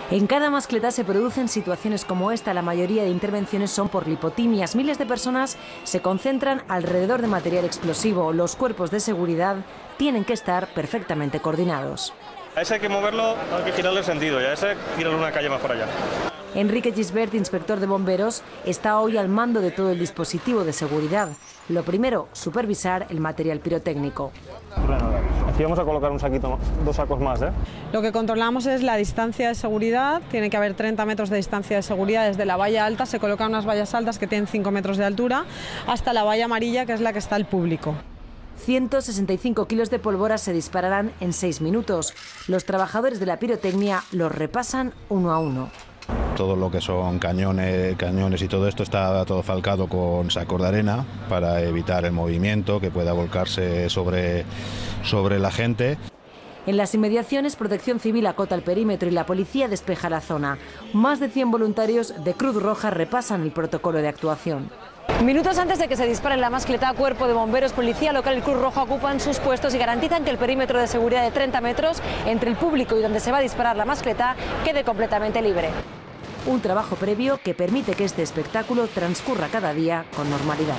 En cada mascletá se producen situaciones como esta. La mayoría de intervenciones son por lipotimias. Miles de personas se concentran alrededor de material explosivo. Los cuerpos de seguridad tienen que estar perfectamente coordinados. A ese hay que moverlo, hay que girarle el sentido, y a ese tirarle una calle más por allá. Enrique Gisbert, inspector de bomberos, está hoy al mando de todo el dispositivo de seguridad. Lo primero, supervisar el material pirotécnico. Aquí vamos a colocar un saquito, 2 sacos más, ¿eh? Lo que controlamos es la distancia de seguridad. Tiene que haber 30 metros de distancia de seguridad desde la valla alta. Se colocan unas vallas altas que tienen 5 metros de altura hasta la valla amarilla, que es la que está el público. 165 kilos de pólvora se dispararán en 6 minutos. Los trabajadores de la pirotecnia los repasan uno a uno. Todo lo que son cañones y todo esto está todo falcado con sacos de arena para evitar el movimiento que pueda volcarse sobre la gente. En las inmediaciones, Protección Civil acota el perímetro y la policía despeja la zona. Más de 100 voluntarios de Cruz Roja repasan el protocolo de actuación. Minutos antes de que se dispare la mascletá, Cuerpo de Bomberos, Policía Local y Cruz Roja ocupan sus puestos y garantizan que el perímetro de seguridad de 30 metros entre el público y donde se va a disparar la mascletá quede completamente libre. Un trabajo previo que permite que este espectáculo transcurra cada día con normalidad.